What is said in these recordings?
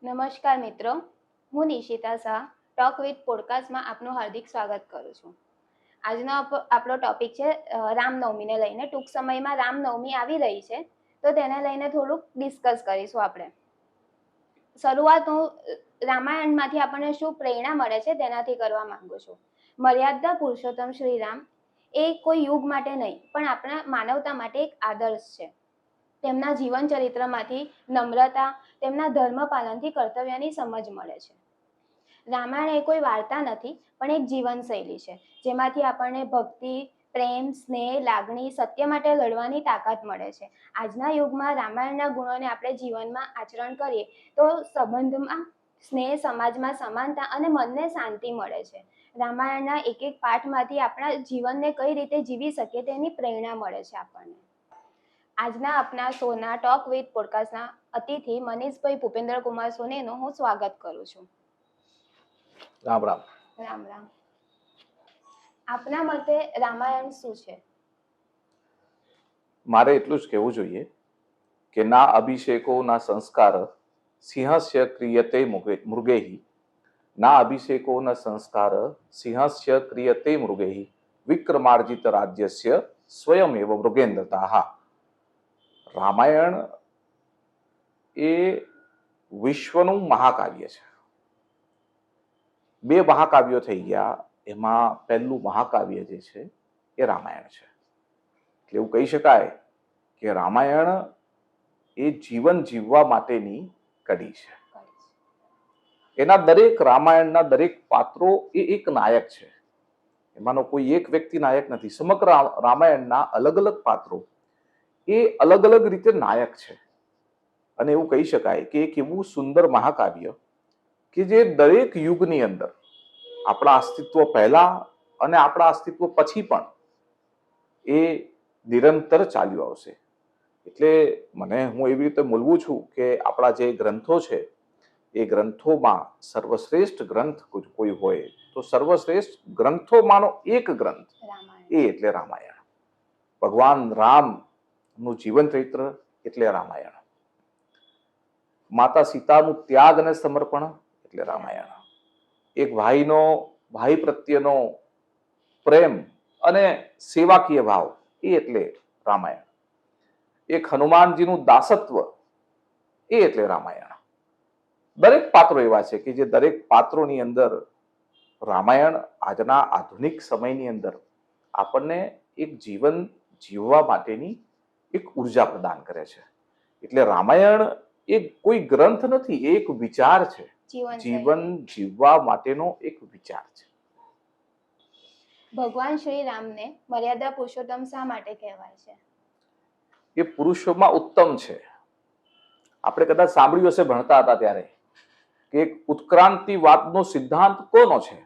નમસ્કાર મિત્રો, હું નિશિતા શાહ ટોક વિથ પોડકાસ્ટમાં આપનું હાર્દિક સ્વાગત કરું છું. આજનો આપણો ટોપિક છે રામનવમીને લઈને. ટૂંક સમયમાં રામનવમી આવી રહી છે, તો તેને લઈને થોડુંક ડિસ્કસ કરીશું આપણે. શરૂઆત હું રામાયણમાંથી આપણને શું પ્રેરણા મળે છે તેનાથી કરવા માંગુ છું. મર્યાદા પુરુષોત્તમ શ્રી રામ એ કોઈ યુગ માટે નહીં, પણ આપણા માનવતા માટે એક આદર્શ છે. તેમના જીવન ચરિત્રમાંથી નમ્રતા, તેમના ધર્મ પાલનથી કર્તવ્યની સમજ મળે છે. રામાયણ એ કોઈ વાર્તા નથી, પણ એક જીવનશૈલી છે, જેમાંથી આપણને ભક્તિ, પ્રેમ, સ્નેહ, લાગણી, સત્ય માટે લડવાની તાકાત મળે છે. આજના યુગમાં રામાયણના ગુણોને આપણે જીવનમાં આચરણ કરીએ તો સંબંધમાં સ્નેહ, સમાજમાં સમાનતા અને મનને શાંતિ મળે છે. રામાયણના એક એક પાઠમાંથી આપણા જીવનને કઈ રીતે જીવી શકીએ તેની પ્રેરણા મળે છે આપણને. આજના આપના શોના ટોક વિથ પોડકાસ્ટના અતિથિ મનીષભાઈ ભૂપેન્દ્રકુમાર સોનીનું હું સ્વાગત કરું છું. રામ રામ. રામ રામ. આપના મતે રામાયણ શું છે? મારે એટલું જ કહેવું જોઈએ કે ના અભિષેકો ના સંસ્કાર સિંહસ્ય ક્રિયતે મૃગેહી, ના અભિષેકો ના સંસ્કાર સિંહસ્ય ક્રિયતે મૃગેહી, વિક્રમાર્જિત રાજ્યસ્ય સ્વયમેવ મૃગેન્દ્રતાઃ. રામાયણ એ વિશ્વનું મહાકાવ્ય છે. બે મહાકાવ્યો થઈ ગયા, એમાં પહેલું મહાકાવ્ય જે છે એ રામાયણ છે. એટલે એવું કહી શકાય કે રામાયણ એ જીવન જીવવા માટેની કડી છે. એના દરેક રામાયણના દરેક પાત્રો એ એક નાયક છે. એમાંનો કોઈ એક વ્યક્તિ નાયક નથી. સમગ્ર રામાયણના અલગ અલગ પાત્રો એ અલગ અલગ રીતે નાયક છે. અને એવું કહી શકાય કે એક એવું સુંદર મહાકાવ્ય કે જે દરેક યુગની અંદર આપણા અસ્તિત્વ પહેલા અને આપણા અસ્તિત્વ પછી પણ એ નિરંતર ચાલ્યું આવશે. એટલે હું એવી રીતે મૂલવું છું કે આપણા જે ગ્રંથો છે એ ગ્રંથોમાં સર્વશ્રેષ્ઠ ગ્રંથ કોઈ હોય તો સર્વશ્રેષ્ઠ ગ્રંથોમાંનો એક ગ્રંથ એ એટલે રામાયણ. ભગવાન રામનું જીવન ચરિત્ર એટલે રામાયણ. માતા સીતાનું ત્યાગ અને સમર્પણ એટલે રામાયણ. એક ભાઈ પ્રત્યેનો પ્રેમ અને સેવાકીય ભાવ એ એટલે રામાયણ. એક હનુમાનજીનું દાસત્વ એ એટલે રામાયણ. દરેક પાત્રો એવા છે કે જે દરેક પાત્રોની અંદર રામાયણ આજના આધુનિક સમયની અંદર આપણને એક જીવન જીવવા માટેની એક ઉર્જા પ્રદાન કરે છે. એટલે રામાયણ એ કોઈ ગ્રંથ નથી, એ એક વિચાર છે. જીવન જીવવા માટેનો એક વિચાર છે. ભગવાન શ્રી રામને મર્યાદા પુરુષોત્તમ શા માટે કહેવાય છે? એ પુરુષોમાં ઉત્તમ છે. આપણે કદાચ સાંભળ્યું હશે ભણતા હતા ત્યારે કે એક ઉત્ક્રાંતિવાદનો સિદ્ધાંત કોનો છે.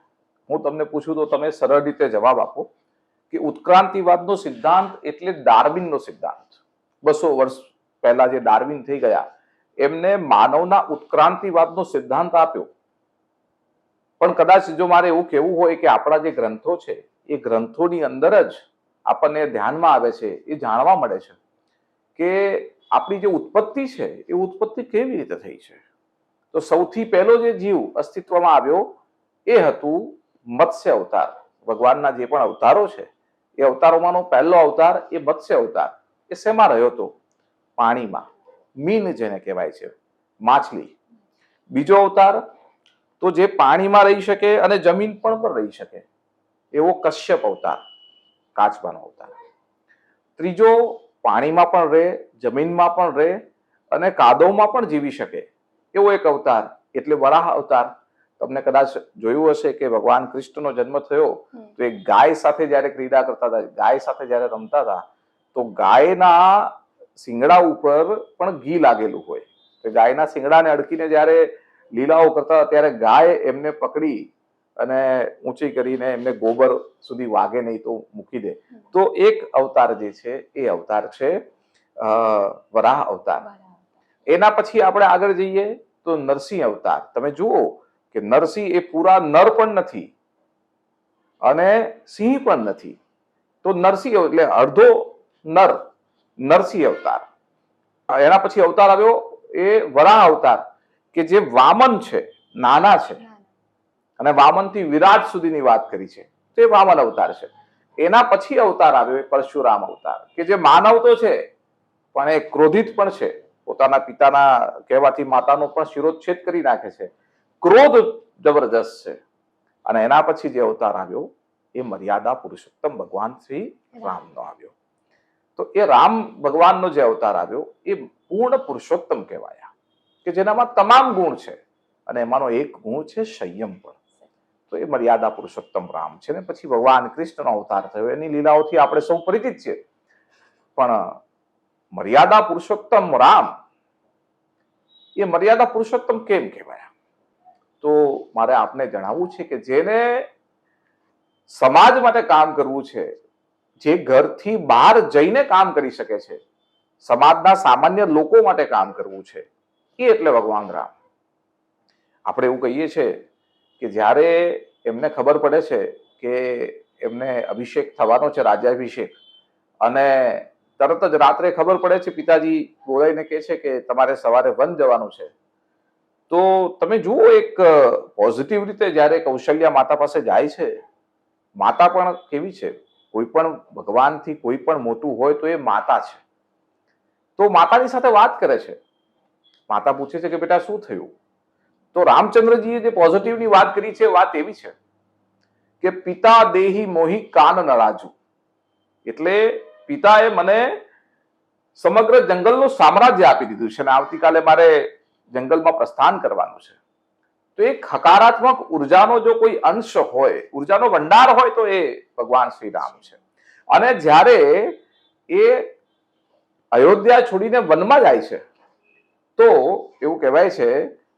હું તમને પૂછું તો તમે સરળ રીતે જવાબ આપો કે ઉત્ક્રાંતિવાદનો સિદ્ધાંત એટલે ડાર્વિનનો સિદ્ધાંત. 200 વર્ષ પહેલા જે ડાર્વિન થઈ ગયા એમને માનવના ઉત્ક્રાંતિવાદનો સિદ્ધાંત આપ્યો. પણ કદાચ જો મારે એવું કહેવું હોય કે આપણા જે ગ્રંથો છે એ ગ્રંથોની અંદર જ આપણને ધ્યાનમાં આવે છે, એ જાણવા મળે છે કે આપણી જે ઉત્પત્તિ છે એ ઉત્પત્તિ કેવી રીતે થઈ છે. તો સૌથી પહેલો જે જીવ અસ્તિત્વમાં આવ્યો એ હતું મત્સ્ય અવતાર. ભગવાનના જે પણ અવતારો છે એ અવતારોમાંનો પહેલો અવતાર એ મત્સ્ય અવતાર. એ શેમાં રહ્યો હતો? પાણીમાં. મીન જેને કહેવાય છે, માછલી. બીજો અવતાર તો જે પાણીમાં રહી શકે અને જમીન પર રહી શકે એવો કશ્યપ અવતાર, કાચબાનો અવતાર. ત્રીજો પાણીમાં પણ રહે, જમીનમાં પણ રહે અને કાદવમાં પણ જીવી શકે એવો એક અવતાર એટલે વરાહ અવતાર. તમને કદાચ જોયું હશે કે ભગવાન કૃષ્ણનો જન્મ થયો તો એ ગાય સાથે જયારે ક્રીડા કરતા હતા, ગાય સાથે જયારે રમતા હતા તો ગાયના શિંગડા ઉપર પણ ઘી લાગેલું હોય. ગાયના શિંગડાને અડકીને જયારે લીલાઓ કરતા ત્યારે ગાય એમને પકડી અને ઊંચી કરીને એમને ગોબર સુધી વાગે નહીં તો મૂકી દે. તો એક અવતાર જે છે એ અવતાર છે વરાહ અવતાર. એના પછી આપણે આગળ જઈએ તો નરસિંહ અવતાર. તમે જુઓ કે નરસિંહ એ પૂરા નર પણ નથી અને સિંહ પણ નથી. તો નરસિંહ એટલે અડધો નર, નરસિંહ અવતાર. એના પછી અવતાર આવ્યો એ વરાહ અવતાર કે જે વામન છે, નાના છે, ના, અને વામન થી વિરાટ સુધીની વાત કરી છે, તે વામન અવતાર છે. એના પછી અવતાર આવ્યો એ પરશુરામ અવતાર, કે જે માનવ તો છે પણ એ ક્રોધિત પણ છે, પોતાના પિતાના કહેવાથી માતાનો પણ શિરોચ્છેદ કરી નાખે છે, ક્રોધ જબરજસ્ત છે. અને એના પછી જે અવતાર આવ્યો એ મર્યાદા પુરુષોત્તમ ભગવાન શ્રી રામનો આવ્યો. તો એ રામ ભગવાનનો જે અવતાર આવ્યો એ પૂર્ણ પુરુષોત્તમ કહેવાયા, કે જેનામાં તમામ ગુણ છે, અને એમાંનો એક ગુણ છે સંયમ પણ. તો એ મર્યાદા પુરુષોત્તમ રામ છે. ને પછી ભગવાન કૃષ્ણનો અવતાર થયો, એની લીલાઓથી આપણે સૌ પરિચિત છીએ. પણ મર્યાદા પુરુષોત્તમ રામ એ મર્યાદા પુરુષોત્તમ કેમ કહેવાયા? તો મારે આપને જણાવવું છે કે જેને સમાજ માટે કામ કરવું છે, જે ઘરથી બહાર જઈને કામ કરી શકે છે, સમાજના સામાન્ય લોકો માટે કામ કરવું છે, એ એટલે ભગવાન રામ. આપણે એવું કહીએ છીએ કે જ્યારે એમને ખબર પડે છે કે એમને અભિષેક થવાનો છે, રાજ્યાભિષેક, અને તરત જ રાત્રે ખબર પડે છે, પિતાજી બોલાવીને કહે છે કે તમારે સવારે વન જવાનું છે. તો તમે જુઓ, એક પોઝિટિવ રીતે જ્યારે કૌશલ્યા માતા પાસે જાય છે, માતા પણ કેવી છે, કોઈ પણ ભગવાનથી કોઈ પણ મોટું હોય તો એ માતા છે. તો માતાની સાથે વાત કરે છે. માતા પૂછે છે કે બેટા શું થયું? તો રામચંદ્રજીએ જે પોઝિટિવની વાત કરી છે, વાત એવી છે કે પિતા દેહી મોહી કાન ન રાજુ, એટલે પિતાએ મને સમગ્ર જંગલનું સામ્રાજ્ય આપી દીધું છે, અને આવતીકાલે મારે જંગલમાં પ્રસ્થાન કરવાનું છે. તો એક હકારાત્મક ઉર્જાનો જો કોઈ અંશ હોય, ઉર્જાનો ભંડાર હોય, તો એ ભગવાન શ્રી રામ છે. અને જ્યારે એ અયોધ્યા છોડીને વનમાં જાય છે, તો એવું કહેવાય છે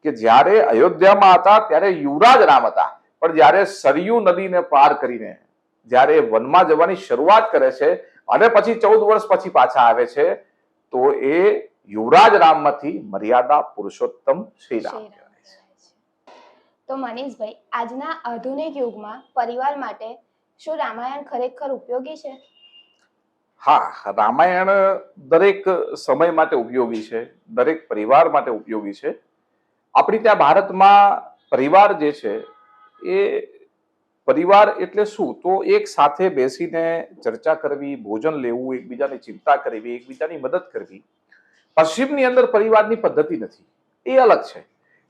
કે જ્યારે અયોધ્યામાં હતા ત્યારે યુવરાજ રામ હતા, પણ જ્યારે સરયુ નદીને પાર કરીને જ્યારે વનમાં જવાની શરૂઆત કરે છે, અને પછી 14 વર્ષ પછી પાછા આવે છે, તો એ યુવરાજ રામમાંથી મર્યાદા પુરુષોત્તમ શ્રી રામ કહેવાય છે. તો મનીષભાઈ, આજના આધુનિક યુગમાં પરિવાર માટે શું રામાયણ ખરેખર ઉપયોગી છે? હા, રામાયણ દરેક સમય માટે ઉપયોગી છે, દરેક પરિવાર માટે ઉપયોગી છે. આપણી ત્યાં ભારતમાં પરિવાર જે છે, એ પરિવાર એટલે શું? તો એક સાથે બેસીને ચર્ચા કરવી, ભોજન લેવું, એકબીજાની ચિંતા કરવી, એકબીજાની મદદ કરવી. પશ્ચિમની અંદર પરિવારની પદ્ધતિ નથી, એ અલગ છે.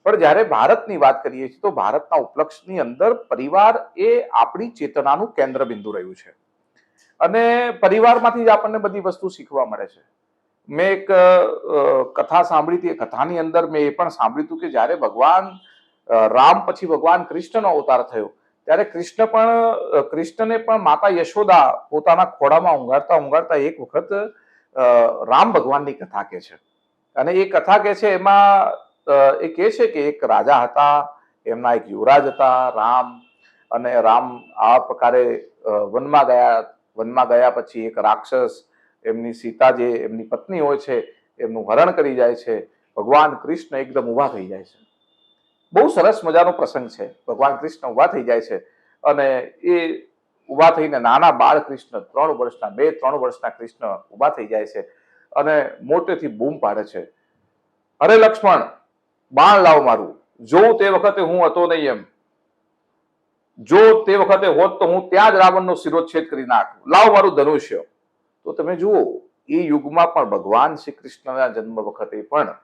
પણ જ્યારે ભારતની વાત કરીએ છીએ તો ભારતના ઉપલક્ષની અંદર પરિવાર એ આપણી ચેતનાનું કેન્દ્ર બિંદુ રહ્યું છે, અને પરિવારમાંથી જ આપણને બધી વસ્તુ શીખવા મળે છે. મેં એક કથા સાંભળી હતી. એ કથાની અંદર મેં એ પણ સાંભળ્યું હતું કે જ્યારે ભગવાન રામ પછી ભગવાન કૃષ્ણનો અવતાર થયો, ત્યારે કૃષ્ણને પણ માતા યશોદા પોતાના ખોળામાં ઊંઘાડતા ઊંઘાડતા એક વખત રામ ભગવાનની કથા કહે છે. અને એ કથા કહે છે, એમાં એ કહે છે કે એક રાજા હતા, એમના એક યુવરાજ હતા રામ, અને રામ આ પ્રકારે વનમાં ગયા પછી એક રાક્ષસ એમની સીતા, જે એમની પત્ની હોય છે, એમનું હરણ કરી જાય છે. ભગવાન કૃષ્ણ એકદમ ઊભા થઈ જાય છે. બહુ સરસ મજાનો પ્રસંગ છે. ભગવાન કૃષ્ણ ઊભા થઈ જાય છે, અને એ ઊભા થઈને નાના બાળ કૃષ્ણ, 3 વર્ષના કૃષ્ણ ઊભા થઈ જાય છે, અને મોટેથી બૂમ પાડે છે, અરે લક્ષ્મણ, બાણ લાવ મારું, જો તે વખતે હું હતો નહીં એમ, જો તે વખતે હોત તો હું ત્યાં જ રાવણનો શિરોચ્છેદ કરી નાખું, લાવ મારું ધનુષ્ય. તો તમે જુઓ, એ યુગમાં પણ ભગવાન શ્રી કૃષ્ણના જન્મ વખતે પણ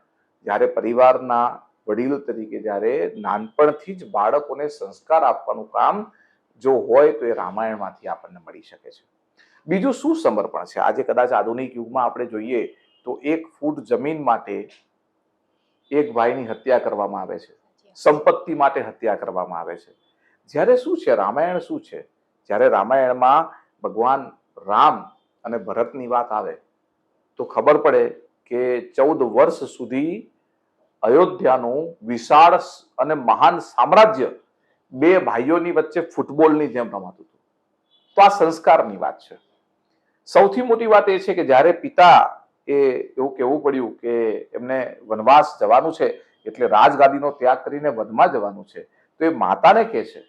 જ્યારે પરિવારના વડીલ તરીકે જ્યારે નાનપણથી જ બાળકોને સંસ્કાર આપવાનું કામ જો હોય, તો એ રામાયણમાંથી આપણને મળી શકે છે. બીજું શું સમર્પણ છે? આજે કદાચ આધુનિક યુગમાં આપણે જોઈએ તો 1 ફૂટ જમીન માટે એક ભાઈની હત્યા કરવામાં આવે છે, સંપત્તિ માટે હત્યા કરવામાં આવે છે. જ્યારે શું છે રામાયણ? શું છે? જ્યારે રામાયણમાં ભગવાન રામ અને ભરતની વાત આવે તો ખબર પડે કે 14 વર્ષ સુધી અયોધ્યાનું વિશાળ અને મહાન સામ્રાજ્ય 2 ભાઈઓની વચ્ચે ફૂટબોલની જેમ રમાતું હતું. તો આ સંસ્કારની વાત છે. સૌથી મોટી વાત એ છે કે જ્યારે પિતા એ એવું કહેવું પડ્યું કે એમને વનવાસ જવાનું છે, એટલે રાજગાદીનો ત્યાગ કરીને વનમાં જવાનું છે, તો એ માતાને કહે છે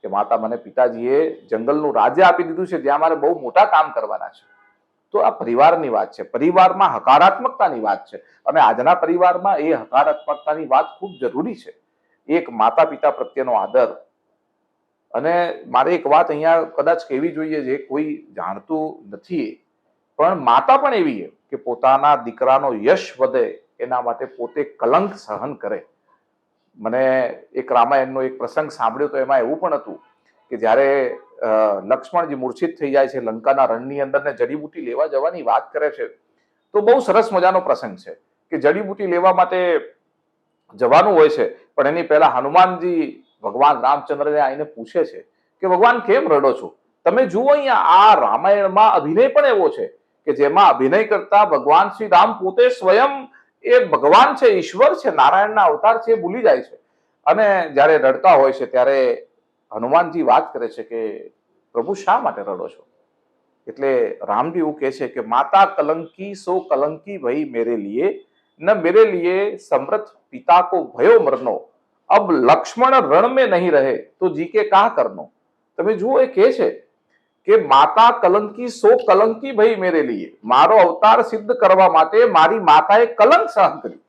કે માતા, મને પિતાજીએ જંગલનું રાજ્ય આપી દીધું છે, જ્યાં મારે બહુ મોટા કામ કરવાના છે, તો આ પરિવારની વાત છે, પરિવારમાં હકારાત્મકતાની વાત છે, અને આજના પરિવારમાં એ હકારાત્મકતાની વાત ખૂબ જરૂરી છે. એક માતા પિતા પ્રત્યેનો આદર. અને મારે એક વાત અહીંયા કદાચ કહેવી જોઈએ, જે કોઈ જાણતું નથી, પણ માતા પણ એવી કે પોતાના દીકરાનો યશ વધે એના માટે પોતે કલંક સહન કરે. મને એક રામાયણનો એક પ્રસંગ સાંભળ્યો તો એમાં એવું પણ હતું કે જ્યારે લક્ષ્મણજી મૂર્છિત થઈ જાય છે લંકાના રણની અંદર ને જડીબુટી લેવા જવાની વાત કરે છે, તો બહુ સરસ મજાનો પ્રસંગ છે કે જડીબુટી લેવા માટે જવાનું હોય છે, પણ એની પહેલા હનુમાનજી ભગવાન રામચંદ્રને આવીને પૂછે છે કે ભગવાન કેમ રડો છો? તમે જુઓ અહીંયા આ રામાયણમાં અભિનય પણ એવો છે કે જેમાં અભિનય કરતા ભગવાન શ્રી રામ પોતે સ્વયં એ ભગવાન છે, ઈશ્વર છે, નારાયણના અવતાર છે, એ ભૂલી જાય છે. અને જ્યારે રડતા હોય છે ત્યારે હનુમાનજી વાત કરે છે કે પ્રભુ શા માટે રડો છો? એટલે રામજી એવું કહે છે કે માતા કલંકી સો કલંકી ભઈ મેરે લીએ, ન મેરે લીએ સમૃત પિતા કો ભયો મરનો, અબ લક્ષ્મણ રણ में नहीं रहे तो जी के કાહ કરનો. તમે જુઓ એ કહે છે કે માતા કલંકી સો કલંકી ભઈ મેરે લીએ, મારો અવતાર સિદ્ધ કરવા માટે મારી માતાએ કલંક સહન કર્યું.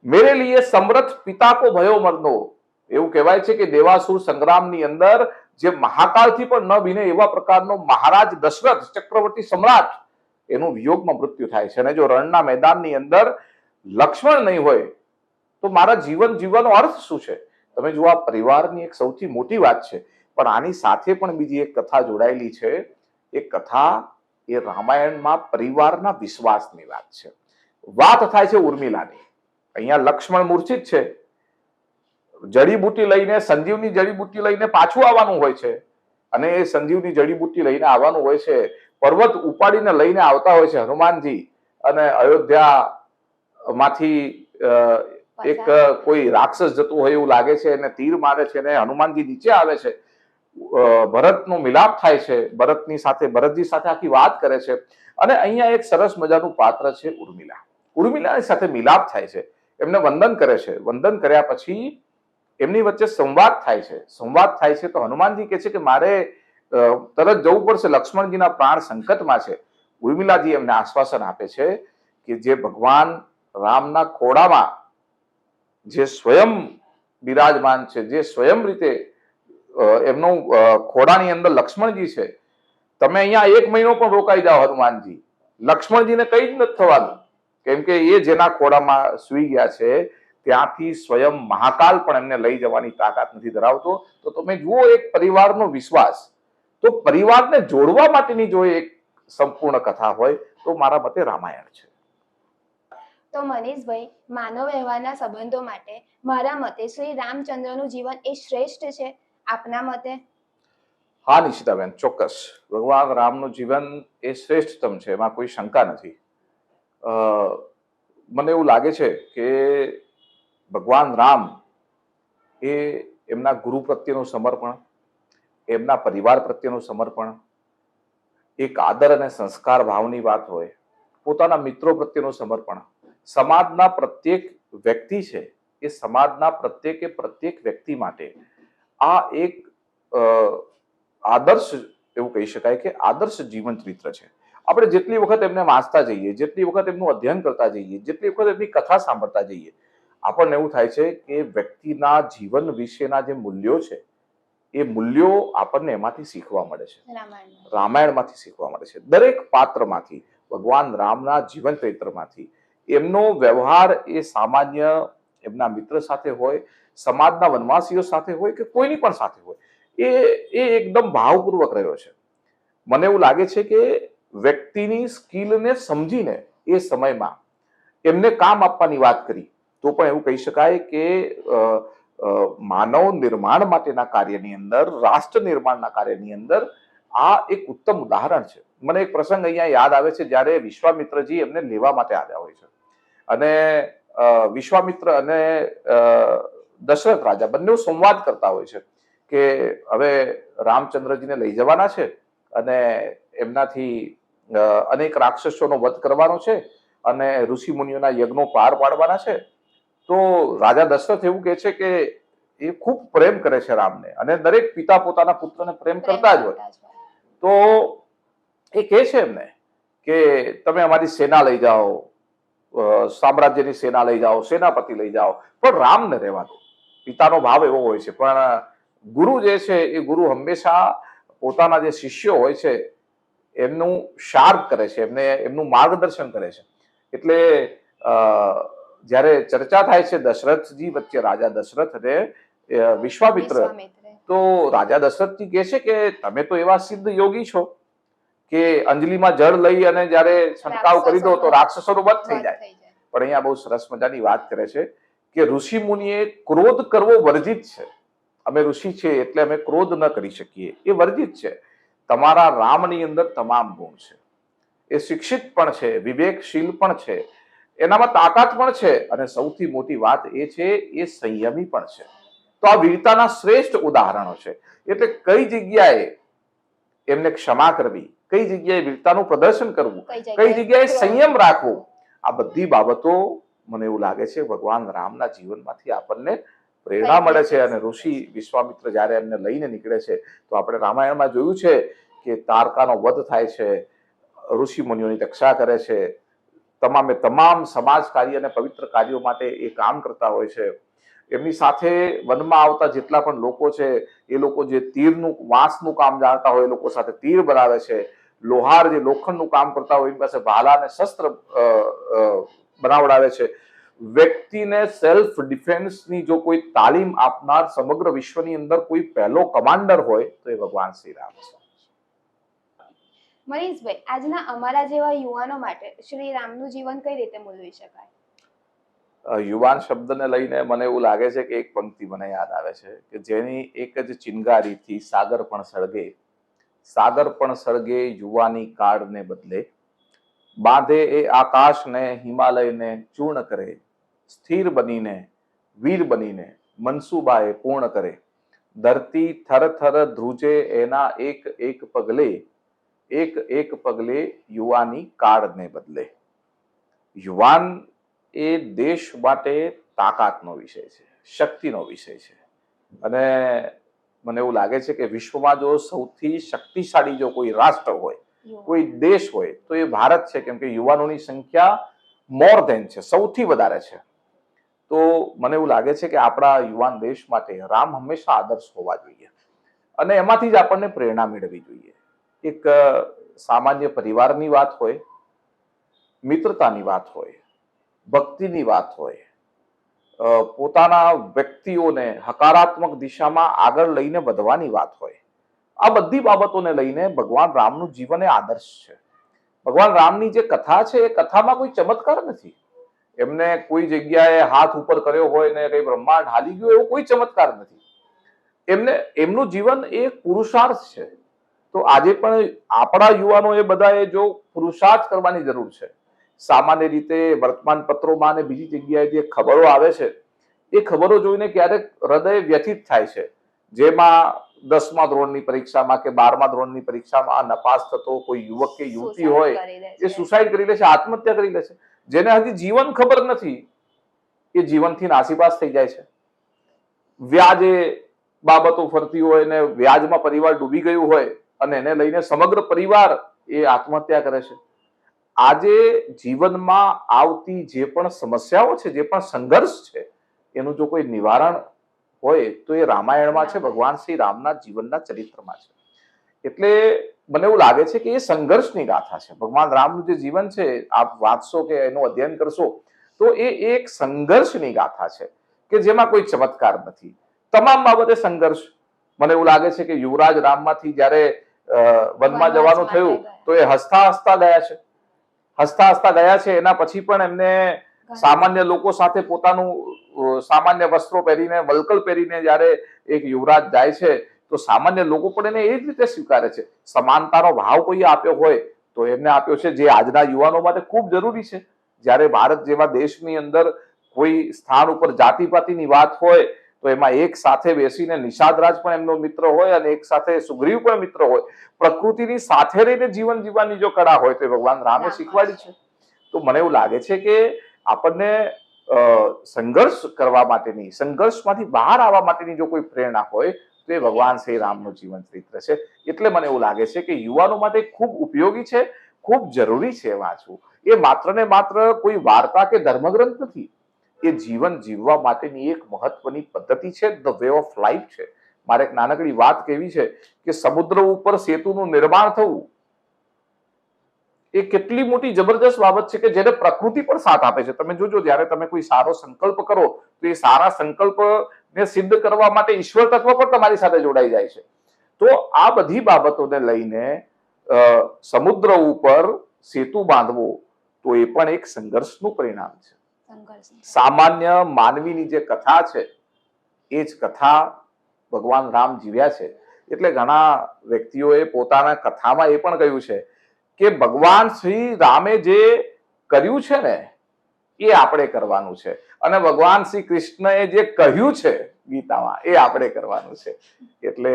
મેરે લીએ સમૃત પિતા કો ભયો મરનો. એવું કહેવાય છે કે દેવાસુર સંગ્રામની અંદર જે મહાકાળથી પણ ન બિને એવા પ્રકારનો મહારાજ દશરથ ચક્રવર્તી સમ્રાટ એનું વિયોગમાં મૃત્યુ થાય છે. અને જો રણના મેદાનની અંદર લક્ષ્મણ નહીં હોય તો મારા જીવન જીવવાનો અર્થ શું છે? તમે જુઓ, આ પરિવારની એક સૌથી મોટી વાત છે, પણ આની સાથે પણ બીજી એક કથા જોડાયેલી છે. એ કથા એ રામાયણમાં પરિવારના વિશ્વાસની વાત છે. વાત થાય છે ઉર્મિલાની. અહીંયા લક્ષ્મણ મૂર્છિત છે, જડીબુટી લઈને, સંજીવની જડીબુટી લઈને પાછું આવવાનું હોય છે, અને એ સંજીવની જડીબુટી લઈને આવવાનું હોય છે. પર્વત ઉપાડીને લઈને આવતા હોય છે હનુમાનજી, અને અયોધ્યા માંથી એક કોઈ રાક્ષસ જતું હોય એવું લાગે છે, અને તીર મારે છે, અને હનુમાનજી નીચે આવે છે. ભરતનો મિલાપ થાય છે, ભરતજી સાથે આખી વાત કરે છે. અને અહીંયા એક સરસ મજાનું પાત્ર છે ઉર્મિલા. ઉર્મિલાની સાથે મિલાપ થાય છે, એમને વંદન કરે છે. વંદન કર્યા પછી એમની વચ્ચે સંવાદ થાય છે. સંવાદ થાય છે તો હનુમાનજી કહે છે કે મારે તરત જવું પડશે, લક્ષ્મણજીના પ્રાણ સંકટમાં છે. ઉર્મિલાજી એમને આશ્વાસન આપે છે કે જે ભગવાન રામના ખોડામાં જે સ્વયં બિરાજમાન છે, જે સ્વયં રીતે એમનું ખોડાની અંદર લક્ષ્મણજી છે, તમે અહીંયા 1 મહિનો પણ રોકાઈ જાઓ હનુમાનજી, લક્ષ્મણજીને કઈ જ નથી થવાનું, કેમ કે એ જેના ખોડામાં સુઈ ગયા છે ત્યાંથી સ્વયં મહાકાલ પણ એમને લઈ જવાની તાકાત નથી ધરાવતો. તો તમે જુઓ એક પરિવારનો વિશ્વાસ. તો પરિવારને જોડવા માટેની જો એક સંપૂર્ણ કથા હોય તો મારા મતે રામાયણ છે. તો મનીષભાઈ, માનવ વ્યવહારના સંબંધો માટે મારા મતે શ્રી રામચંદ્રનું જીવન એ શ્રેષ્ઠ છે. આપના મતે? હા નિશિતાબેન, ચોક્કસ ભગવાન રામનું જીવન એ શ્રેષ્ઠતમ છે, એમાં કોઈ શંકા નથી. મને એવું લાગે છે કે ભગવાન રામ એ એમના ગુરુ પ્રત્યેનું સમર્પણ, એમના પરિવાર પ્રત્યેનું સમર્પણ, એક આદર અને સંસ્કાર ભાવની વાત હોય, પોતાના મિત્રો પ્રત્યેનું સમર્પણ, સમાજના પ્રત્યેક વ્યક્તિ છે એ સમાજના પ્રત્યેક વ્યક્તિ માટે આ એક આદર્શ, એવું કહી શકાય કે આદર્શ જીવન ચરિત્ર છે. આપણે જેટલી વખત એમને વાંચતા જઈએ, જેટલી વખત એમનું અધ્યયન કરતા જઈએ, જેટલી વખત એમની કથા સાંભળતા જઈએ, આપણને એવું થાય છે કે વ્યક્તિના જીવન વિશેના જે મૂલ્યો છે એ મૂલ્યો આપણને એમાંથી શીખવા મળે છે, રામાયણમાંથી શીખવા મળે છે. દરેક પાત્રમાંથી, ભગવાન રામના જીવન ચરિત્રમાંથી. એમનો વ્યવહાર એ સામાન્ય એમના મિત્ર સાથે હોય, સમાજના વનવાસીઓ સાથે હોય કે કોઈની પણ સાથે હોય, એ એકદમ ભાવપૂર્વક રહ્યો છે. મને એવું લાગે છે કે વ્યક્તિની સ્કિલને સમજીને એ સમયમાં એમને કામ આપવાની વાત કરી તો પણ એવું કહી શકાય કે માનવ નિર્માણ માટેના કાર્યની અંદર, રાષ્ટ્ર નિર્માણના કાર્યની અંદર આ એક ઉત્તમ ઉદાહરણ છે. મને એક પ્રસંગ અહીંયા યાદ આવે છે, જ્યારે વિશ્વામિત્રજી એમને લેવા માટે આવ્યા હોય છે, અને વિશ્વામિત્ર અને દશરથ રાજા બંને સંવાદ કરતા હોય છે કે હવે રામચંદ્રજીને લઈ જવાના છે અને એમનાથી અનેક રાક્ષસોનો વધ કરવાનો છે અને ઋષિ મુનિઓના યજ્ઞો પાર પાડવાના છે. તો રાજા દશરથ એવું કહે છે કે એ ખૂબ પ્રેમ કરે છે રામને, અને દરેક પિતા પોતાના પુત્રને પ્રેમ કરતા જ હોય. તો એ કહે છે એમને કે તમે અમારી સેના લઈ જાઓ, સામ્રાજ્યની સેના લઈ જાઓ, સેનાપતિ લઈ જાઓ, પણ રામને રહેવા દો. પિતાનો ભાવ એવો હોય છે. પણ ગુરુ જે છે એ ગુરુ હંમેશા પોતાના જે શિષ્યો હોય છે એમનું શાર્પ કરે છે, એમનું માર્ગદર્શન કરે છે. એટલે જ્યારે ચર્ચા થાય છે દશરથજી વચ્ચે, રાજા દશરથ અને વિશ્વામિત્ર, તો રાજા દશરથજી કહે છે કે તમે તો એવા સિદ્ધ યોગી છો કે અંજલિમાં જળ લઈ અને જ્યારે છંટકાવ કરી દો તો રાક્ષસોનો વધ થઈ જાય. પણ અહીંયા બહુ સરસ મજાની વાત કરે છે કે ઋષિ મુનિએ ક્રોધ કરવો વર્જિત છે. અમે ઋષિ છીએ એટલે અમે ક્રોધ ન કરી શકીએ, એ વર્જિત છે. તમારા રામની અંદર તમામ ગુણ છે. એ શિક્ષિત પણ છે, વિવેકશીલ પણ છે, એનામાં તાકાત પણ છે, અને સૌથી મોટી વાત એ છે એ સંયમી પણ છે. તો આ વીરતાના શ્રેષ્ઠ ઉદાહરણો છે. એટલે કઈ જગ્યાએ એમને ક્ષમા કરવી, કઈ જગ્યાએ વીરતાનું પ્રદર્શન કરવું, કઈ જગ્યાએ સંયમ રાખવું, આ બધી બાબતો મને એવું લાગે છે ભગવાન રામના જીવનમાંથી આપણને પ્રેરણા મળે છે. અને ઋષિ વિશ્વામિત્ર જ્યારે એમને લઈને નીકળે છે તો આપણે રામાયણમાં જોયું છે કે તારકાનો વધ થાય છે, ઋષિ મુનિઓની રક્ષા કરે છે, તમામે તમામ સમાજ કાર્ય અને પવિત્ર કાર્યો માટે એ કામ કરતા હોય છે. એમની સાથે વનમાં આવતા જેટલા પણ લોકો છે એ લોકો જે તીરનું વાંસનું કામ જાણતા હોય એ લોકો સાથે તીર બનાવે છે. લોહાર જે લોખંડનું કામ કરતા હોય એની પાસે ભાલા અને શસ્ત્ર બનાવડાવે છે. વ્યક્તિને સેલ્ફ ડિફેન્સની જો કોઈ તાલીમ આપનાર સમગ્ર વિશ્વની અંદર કોઈ પહેલો કમાન્ડર હોય તો એ ભગવાન શ્રી રામ છે. મનીષભાઈ, આજના અમારા જેવા યુવાનો માટે શ્રી રામનું જીવન કઈ રીતે મૂલવી શકાય? યુવાન શબ્દને લઈને મને એવું લાગે છે કે એક પંક્તિ મને યાદ આવે છે કે જેની એક જ ચિનગારીથી સાગર પણ સળગે, સાગર પણ સળગે યુવાની કાળને બદલે, બાંધે એ આકાશને હિમાલયને ચૂર્ણ કરે, સ્થિર બનીને વીર બનીને મનસુબાએ પૂર્ણ કરે, ધરતી થર થર ધ્રુજે એના એક એક પગલે, એક એક પગલે યુવાની કાળને બદલે. યુવાન એ દેશ માટે તાકાતનો વિષય છે, શક્તિનો વિષય છે. અને મને એવું લાગે છે કે વિશ્વમાં જો સૌથી શક્તિશાળી જો કોઈ રાષ્ટ્ર હોય, કોઈ દેશ હોય તો એ ભારત છે. કેમ કે યુવાનોની સંખ્યા મોર ધેન છે, સૌથી વધારે છે. તો મને એવું લાગે છે કે આપણા યુવાન દેશ માટે રામ હંમેશા આદર્શ હોવા જોઈએ અને એમાંથી જ આપણને પ્રેરણા મેળવવી જોઈએ. એક સામાન્ય પરિવારની વાત હોય, મિત્રતાની વાત હોય, ભક્તિની વાત હોય, પોતાના વ્યક્તિઓને હકારાત્મક દિશામાં આગળ લઈને વધવાની વાત હોય, આ બધી બાબતોને લઈને ભગવાન રામનું જીવન એ આદર્શ છે. ભગવાન રામની જે કથા છે એ કથામાં કોઈ ચમત્કાર નથી. એમને કોઈ જગ્યાએ હાથ ઉપર કર્યો હોય ને કઈ બ્રહ્માંડ હાલી ગયો એવો કોઈ ચમત્કાર નથી. એમનું જીવન એ પુરુષાર્થ છે. તો આજે પણ આપણા યુવાનો એ બધાએ જો પુરુષાર્થ કરવાની જરૂર છે. સામાન્ય રીતે વર્તમાન પત્રોમાં અને બીજી જગ્યાએ જે ખબરો આવે છે એ ખબરો જોઈને ક્યારેક હૃદય વ્યથિત થાય છે. જેમાં 10મા ધોરણની પરીક્ષામાં કે 12મા ધોરણની પરીક્ષામાં નપાસ થતો કોઈ યુવક કે યુવતી હોય એ સુસાઇડ કરી લે છે, આત્મહત્યા કરી લે છે. જેને હજી જીવન ખબર નથી એ જીવનથી નાસીપાસ થઈ જાય છે. વ્યાજે બાબતો ફરતી હોય ને વ્યાજમાં પરિવાર ડૂબી ગયું હોય અને એને લઈને સમગ્ર પરિવાર એ આત્મહત્યા કરે છે. આજે જીવનમાં આવતી જે પણ સમસ્યાઓ છે, જે પણ સંઘર્ષ છે, એનું જો કોઈ નિવારણ હોય તો એ રામાયણમાં છે, ભગવાન શ્રી રામના જીવનના ચરિત્રમાં છે. એટલે મને એવું લાગે છે કે એ સંઘર્ષની ગાથા છે. ભગવાન રામનું જે જીવન છે આપ વાંચશો કે એનું અધ્યયન કરશો તો એ એક સંઘર્ષની ગાથા છે કે જેમાં કોઈ ચમત્કાર નથી. તમામ બાબતે સંઘર્ષ. મને એવું લાગે છે કે યુવરાજ રામમાંથી જ્યારે વનમાં જવાનું થયું તો એ હસતા હસતા ગયા છે. હસતા હસતા ગયા છે. એના પછી પણ એમને સામાન્ય લોકો સાથે પોતાનું સામાન્ય વસ્ત્રો પહેરીને, વલ્કલ પહેરીને જ્યારે એક યુવરાજ જાય છે તો સામાન્ય લોકો પણ એને એ જ રીતે સ્વીકારે છે. સમાનતાનો ભાવ કોઈએ આપ્યો હોય તો એમને આપ્યો છે, જે આજના યુવાનો માટે ખૂબ જરૂરી છે. જ્યારે ભારત જેવા દેશની અંદર કોઈ સ્થાન ઉપર જાતિપાતિની વાત હોય તો એમાં એક સાથે બેસીને નિષાદરાજ પણ એમનો મિત્ર હોય અને એક સાથે સુગ્રીવ પણ મિત્ર હોય. પ્રકૃતિની સાથે રહીને જીવન જીવવાની જો કળા હોય તો એ ભગવાન રામે શીખવાડી છે. તો મને એવું લાગે છે કે આપણને સંઘર્ષ કરવા માટેની, સંઘર્ષમાંથી બહાર આવવા માટેની જો કોઈ પ્રેરણા હોય તો એ ભગવાન શ્રી રામનું જીવન ચરિત્ર છે. એટલે મને એવું લાગે છે કે યુવાનો માટે ખૂબ ઉપયોગી છે, ખૂબ જરૂરી છે વાંચવું. એ માત્ર ને માત્ર કોઈ વાર્તા કે ધર્મગ્રંથ નથી, એ જીવન જીવવા માટેની એક મહત્વની પદ્ધતિ છે, ધ વે ઓફ લાઈફ છે. મારે એક નાનકડી વાત કેવી છે કે સમુદ્ર ઉપર સેતુનું નિર્માણ થવું એ કેટલી મોટી જબરજસ્ત બાબત છે કે જેને પ્રકૃતિ પણ સાથ આપે છે. તમે જોજો, જ્યારે તમે કોઈ સારો સંકલ્પ કરો તો એ સારા સંકલ્પને સિદ્ધ કરવા માટે ઈશ્વર તત્વ પણ તમારી સાથે જોડાઈ જાય છે. તો આ બધી બાબતોને લઈને સમુદ્ર ઉપર સેતુ બાંધવો તો એ પણ એક સંઘર્ષનું પરિણામ છે. સામાન્ય માનવીની જે કથા છે એ જ કથા ભગવાન રામ જીવ્યા છે. એટલે ઘણા વ્યક્તિઓએ પોતાના કથામાં એ પણ કહ્યું છે કે ભગવાન શ્રી રામે જે કર્યું છે ને એ આપણે કરવાનું છે, અને ભગવાન શ્રી કૃષ્ણએ જે કહ્યું છે ગીતામાં એ આપણે કરવાનું છે. એટલે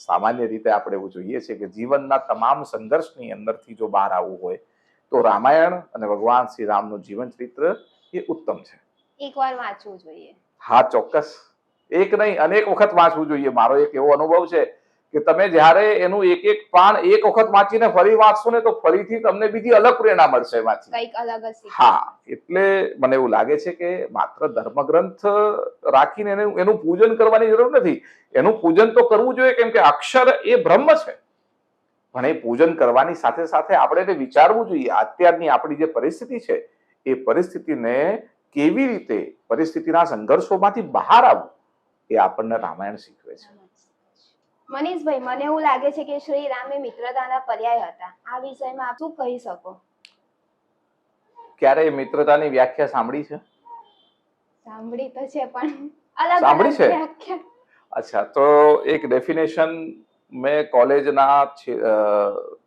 સામાન્ય રીતે આપણે એવું જોઈએ છે કે જીવનના તમામ સંઘર્ષની અંદરથી જો બહાર આવવું હોય તો રામાયણ અને ભગવાન શ્રી રામનું જીવન ચરિત્ર એ ઉત્તમ છે. એકવાર વાંચવું જોઈએ. હા, ચોક્કસ. એક નહીં, અનેક વખત વાંચવું જોઈએ. મારો એક એવો અનુભવ છે કે તમે જ્યારે એનું એક એક પાન એક વખત વાંચીને ફરી વાંચશો ને તો ફરીથી તમને બીજી અલગ પ્રેરણા મળશે વાંચી. કંઈક અલગ જ શીખો. હા, એટલે મને એવું લાગે છે કે માત્ર ધર્મગ્રંથ રાખીને એનું પૂજન કરવાની જરૂર નથી. એનું પૂજન તો કરવું જોઈએ, કેમ કે અક્ષર એ બ્રહ્મ છે. પણ એ પૂજન કરવાની સાથે સાથે આપણે એને વિચારવું જોઈએ અત્યારની આપણી જે પરિસ્થિતિ છે એ પરિસ્થિતિને કેવી રીતે, પરિસ્થિતિના સંઘર્ષોમાંથી બહાર આવવું એ આપણને રામાયણ શીખવે છે. મનીષભાઈ, મને એવું લાગે છે કે શ્રી રામ એ મિત્રતાના પર્યાય હતા. આ વિષયમાં આપ શું કહી શકો? ક્યારે મિત્રતાની વ્યાખ્યા સાંભળી છે? સાંભળી તો છે, પણ અલગ સાંભળી છે? વ્યાખ્યા. અચ્છા, તો એક ડેફિનેશન મેં કોલેજના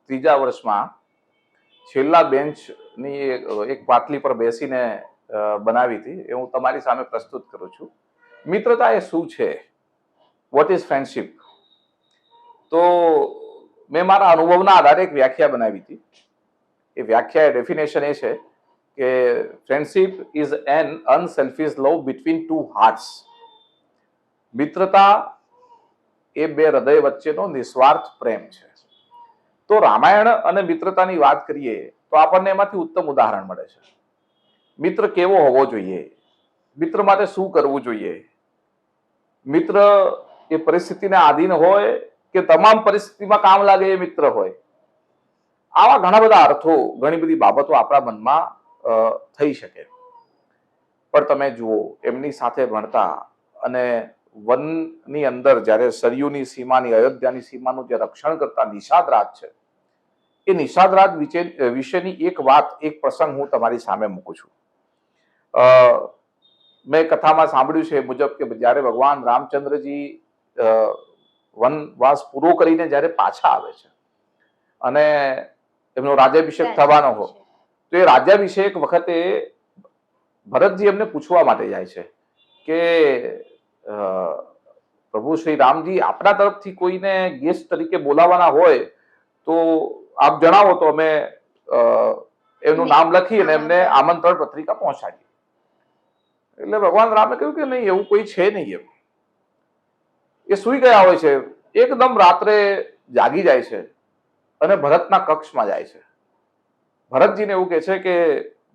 3જા વર્ષમાં છેલ્લા બેન્ચની એક પાટલી પર બેસીને બનાવી હતી. એ હું તમારી સામે પ્રસ્તુત કરું છું. મિત્રતા એ શું છે? What is friendship? તો મેં મારા અનુભવના આધારે એક વ્યાખ્યા બનાવી હતી. એ વ્યાખ્યા, ડેફિનેશન એ છે કે friendship is an unselfish love between two hearts. મિત્રતા એ બે હૃદય વચ્ચેનો નિસ્વાર્થ પ્રેમ છે. તો રામાયણ અને મિત્રતાની વાત કરીએ તો આપણને એમાંથી ઉત્તમ ઉદાહરણ મળે છે. મિત્ર કેવો હોવો જોઈએ? મિત્ર માટે શું કરવું જોઈએ? મિત્ર એ પરિસ્થિતિને આધીન હોય કે તમામ પરિસ્થિતિમાં કામ લાગે એ મિત્ર હોય? આવા ઘણા બધા અર્થો, ઘણી બધી બાબતો આપણા મનમાં થઈ શકે. પણ તમે જુઓ, એમની સાથે ભણતા અને વનની અંદર જ્યારે સરયુની સીમાની, અયોધ્યાની સીમાનું જે રક્ષણ કરતા નિષાદ રાજ છે, એ નિષાદ રાજ વિશેની એક વાત, એક પ્રસંગ હું તમારી સામે મૂકું છું. મેં કથામાં સાંભળ્યું છે મુજબ કે જ્યારે ભગવાન રામચંદ્રજી વનવાસ પૂરો કરીને જ્યારે પાછા આવે છે અને એમનો રાજ્યાભિષેક થવાનો હોય, તો એ રાજ્યાભિષેક વખતે ભરતજી એમને પૂછવા માટે જાય છે કે પ્રભુ શ્રી રામજી, આપણા તરફથી કોઈને ગેસ્ટ તરીકે બોલાવવાના હોય તો આપ જણાવો તો અમે એમનું નામ લખી અને એમને આમંત્રણ પત્રિકા પહોંચાડીએ. એટલે ભગવાન રામે કહ્યું કે નહીં, એવું કોઈ છે નહીં. એ સૂઈ ગયા હોય છે. એકદમ રાત્રે જાગી જાય છે અને ભરતના કક્ષમાં જાય છે. ભરતજીને એવું કહે છે કે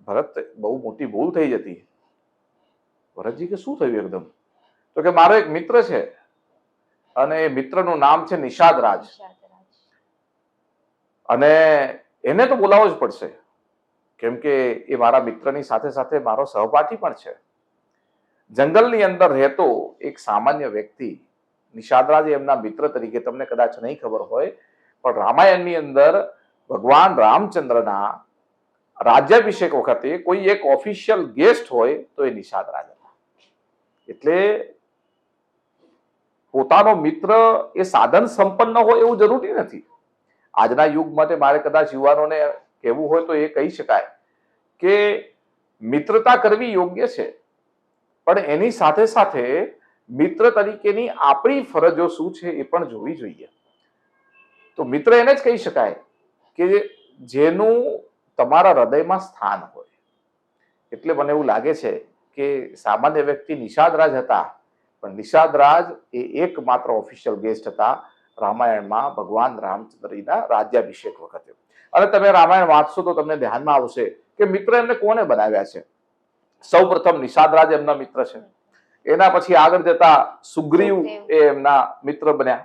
ભરત, બહુ મોટી ભૂલ થઈ જતી. ભરતજી કે શું થયું એકદમ? તો કે મારો એક મિત્ર છે અને એ મિત્રનું નામ છે નિષાદ રાજ, અને એને તો બોલાવવો જ પડશે, કેમ કે એ મારા મિત્રની સાથે સાથે મારો સહપાઠી પણ છે. જંગલની અંદર રહેતો એક સામાન્ય વ્યક્તિ નિષાદરાજ એમના મિત્ર તરીકે, તમને કદાચ નહીં ખબર હોય, પણ રામાયણની અંદર ભગવાન રામચંદ્રના રાજ્યાભિષેક વખતે કોઈ એક ઓફિશિયલ ગેસ્ટ હોય તો એ નિષાદરાજ હતા. એટલે પોતાનો મિત્ર એ સાધન સંપન્ન હોય એવું જરૂરી નથી. આજના યુગ માટે મારે કદાચ યુવાનોને કહેવું હોય તો એ કહી શકાય કે મિત્રતા કરવી યોગ્ય છે, પણ એની સાથે સાથે મિત્ર તરીકેની આપણી ફરજો શું છે એ પણ જોવી જોઈએ. તો મિત્ર એને જ કહી શકાય કે જેનું તમારા હૃદયમાં સ્થાન હોય. એટલે મને એવું લાગે છે કે સામાન્ય વ્યક્તિ નિષાદ રાજ હતા, પણ નિષાદરાજ એ એકમાત્ર ઓફિશિયલ ગેસ્ટ હતા રામાયણમાં ભગવાન રામચંદ્રના રાજ્યાભિષેક વખતે. અને તમે રામાયણ વાંચશો તો તમને ધ્યાનમાં આવશે કે મિત્ર એમને કોને બનાવ્યા છે. સૌ પ્રથમ નિષાદરાજ એમના મિત્ર છે. એના પછી આગળ જતા સુગ્રીવ એ એમના મિત્ર બન્યા.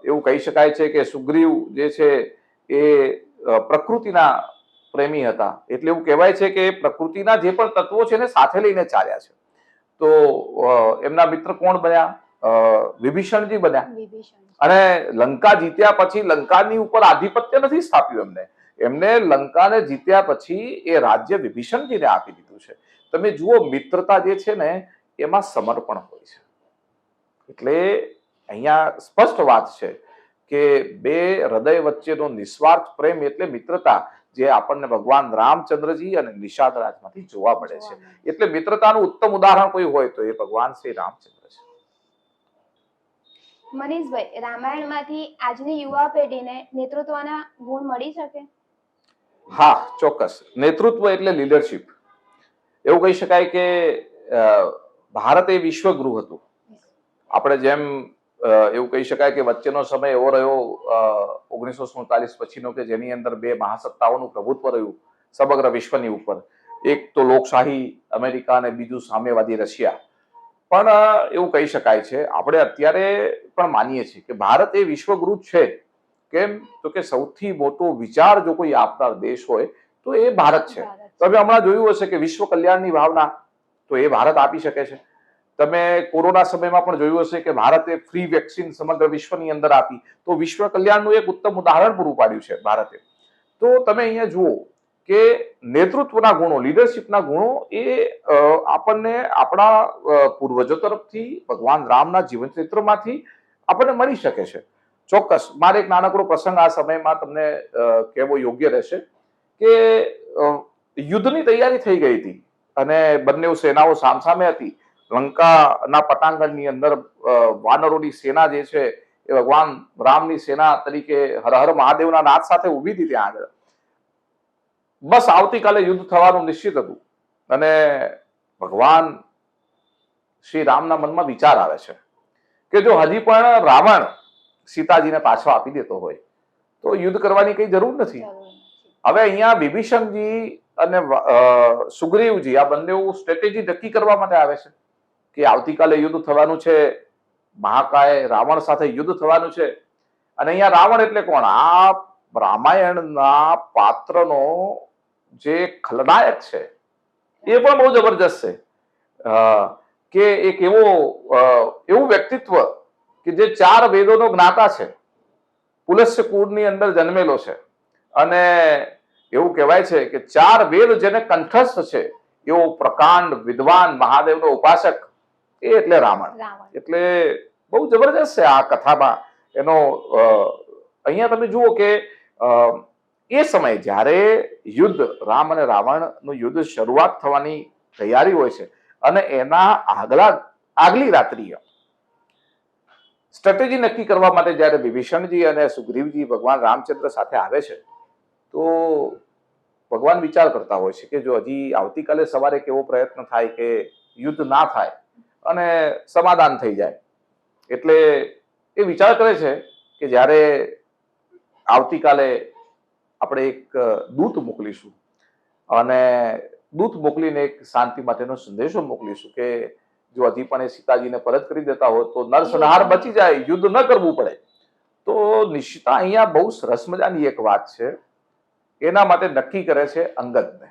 એવું કહી શકાય છે કે સુગ્રીવ જે છે એ પ્રકૃતિના પ્રેમી હતા. એટલે એવું કહેવાય છે કે પ્રકૃતિના જે પણ તત્વો છે એને સાથે લઈને ચાલ્યા છે. તો એમના મિત્ર કોણ બન્યા? વિભીષણજી બન્યા. અને લંકા જીત્યા પછી લંકાની ઉપર આધિપત્ય નથી સ્થાપ્યું એમને લંકાને જીત્યા પછી એ રાજ્ય વિભીષણજીને આપી દીધું છે. તમે જુઓ મિત્રતા જે છે ને એમાં સમર્પણ હોય છે. એટલે અહીંયા સ્પષ્ટ વાત છે કે બે હૃદય વચ્ચેનો નિસ્વાર્થ પ્રેમ એટલે મિત્રતા, જે આપણને ભગવાન રામચંદ્રજી અને નિષાદરાજમાંથી જોવા મળે છે. એટલે મિત્રતાનું ઉત્તમ ઉદાહરણ કોઈ હોય તો એ ભગવાન શ્રી રામચંદ્ર છે. મનીષભાઈ, રામાયણમાંથી આજની યુવા પેઢીને નેતૃત્વના ગુણ મળી શકે? હા, ચોક્કસ. નેતૃત્વ એટલે લીડરશિપ. એવું કહી શકાય કે ભારત એ વિશ્વગૃહ હતું. આપણે જેમ એવું કહી શકાય કે વચ્ચેનો સમય એવો રહ્યો 1947 પછીનો કે જેની અંદર બે મહાસત્તાઓનું પ્રભુત્વ રહ્યું સમગ્ર વિશ્વની ઉપર. એક તો લોકશાહી અમેરિકા અને બીજું સામ્યવાદી રશિયા. પણ એવું કહી શકાય છે, આપણે અત્યારે પણ માનીએ છીએ કે ભારત એ વિશ્વગુરુ છે. કેમ? તો કે સૌથી મોટો વિચાર જો કોઈ આપનાર દેશ હોય તો એ ભારત છે. તમે હમણાં જોયું હશે કે વિશ્વ કલ્યાણની ભાવના તો એ ભારત આપી શકે છે. તમે કોરોના સમયમાં પણ જોયું હશે કે ભારતે ફ્રી વેક્સિન સમગ્ર વિશ્વની અંદર આપી. તો વિશ્વ કલ્યાણનું એક ઉત્તમ ઉદાહરણ પૂરું પાડ્યું છે ભારતે. તો તમે અહીંયા જુઓ કે નેતૃત્વના ગુણો, લીડરશિપના ગુણો એ આપણને આપણા પૂર્વજો તરફથી, ભગવાન રામના જીવન ચરિત્રમાંથી આપણને મળી શકે છે. ચોક્કસ. મારે એક નાનકડો પ્રસંગ આ સમયમાં તમને કહેવો યોગ્ય રહેશે કે યુદ્ધની તૈયારી થઈ ગઈ હતી અને બંને સેનાઓ સામસામે હતી. લંકાના પટાંગણની અંદર વાનરોની સેના જે છે એ ભગવાન રામની સેના તરીકે હર હર મહાદેવના નાદ સાથે ઉભી હતી ત્યાં આગળ. બસ આવતીકાલે યુદ્ધ થવાનું નિશ્ચિત હતું અને ભગવાન શ્રી રામના મનમાં વિચાર આવે છે કે જો હજી પણ રાવણ સીતાજીને પાછો આપી દેતો હોય તો યુદ્ધ કરવાની કઈ જરૂર નથી. હવે અહીંયા વિભીષણજી અને સુગ્રીવજી આ બંને સ્ટ્રેટેજી નક્કી કરવા માટે આવે છે કે આવતીકાલે યુદ્ધ થવાનું છે, મહાકાય રાવણ સાથે યુદ્ધ થવાનું છે. અને અહીંયા રાવણ એટલે કોણ? આ રામાયણના પાત્રનો જે ખલનાયક છે એ પણ બહુ જબરજસ્ત છે કે એક એવું વ્યક્તિત્વ કે જે 4 વેદોનો જ્ઞાતા છે, પુલસ્ય કુળની અંદર જન્મેલો છે અને એવું કહેવાય છે કે 4 વેદ જેને કંઠસ્થ છે એવો પ્રકાંડ વિદ્વાન મહાદેવનો ઉપાસક એ એટલે રાવણ. એટલે બહુ જબરજસ્ત છે આ કથામાં એનો. અહીંયા તમે જુઓ કે એ સમય જ્યારે યુદ્ધ રામ અને રાવણનું યુદ્ધ શરૂઆત થવાની તૈયારી હોય છે અને એના આગલી રાત્રિએ સ્ટ્રેટેજી નક્કી કરવા માટે જ્યારે વિભીષણજી અને સુગ્રીવજી ભગવાન રામચંદ્ર સાથે આવે છે તો ભગવાન વિચાર કરતા હોય છે કે જો હજી આવતીકાલે સવારે કેવો પ્રયત્ન થાય કે યુદ્ધ ના થાય અને સમાધાન થઈ જાય. એટલે એ વિચાર કરે છે કે જ્યારે આવતીકાલે આપણે એક દૂત મોકલીશું અને દૂત મોકલીને એક શાંતિ માટેનો સંદેશો મોકલીશું કે જો હજી પણ એ સીતાજીને પરત કરી દેતા હોય તો નરસંહાર બચી જાય, યુદ્ધ ન કરવું પડે. તો નિશ્ચિતા અહીંયા બહુ સરસ મજાની એક વાત છે. એના માટે નક્કી કરે છે અંગદને.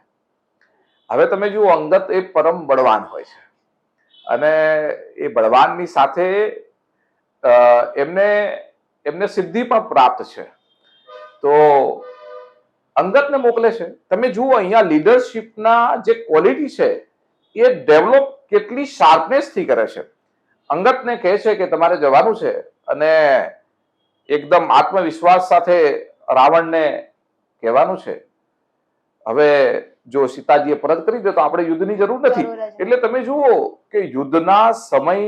હવે તમે જુઓ, અંગદ એ પરમ બળવાન હોય છે અને એ બળવાનની સાથે એમને સિદ્ધિ પણ પ્રાપ્ત છે. તો અંગદને મોકલે છે. તમે જુઓ અહીંયા લીડરશિપના જે ક્વોલિટી છે એ ડેવલપ કેટલી શાર્પનેસથી કરે છે. અંગદને કહે છે કે તમારે જવાનું છે અને એકદમ આત્મવિશ્વાસ સાથે રાવણને કહેવાનું છે હવે જો સીતાજીએ પરત કરી દે તો આપણે યુદ્ધની જરૂર નથી. એટલે તમે જુઓ કે યુદ્ધના સમય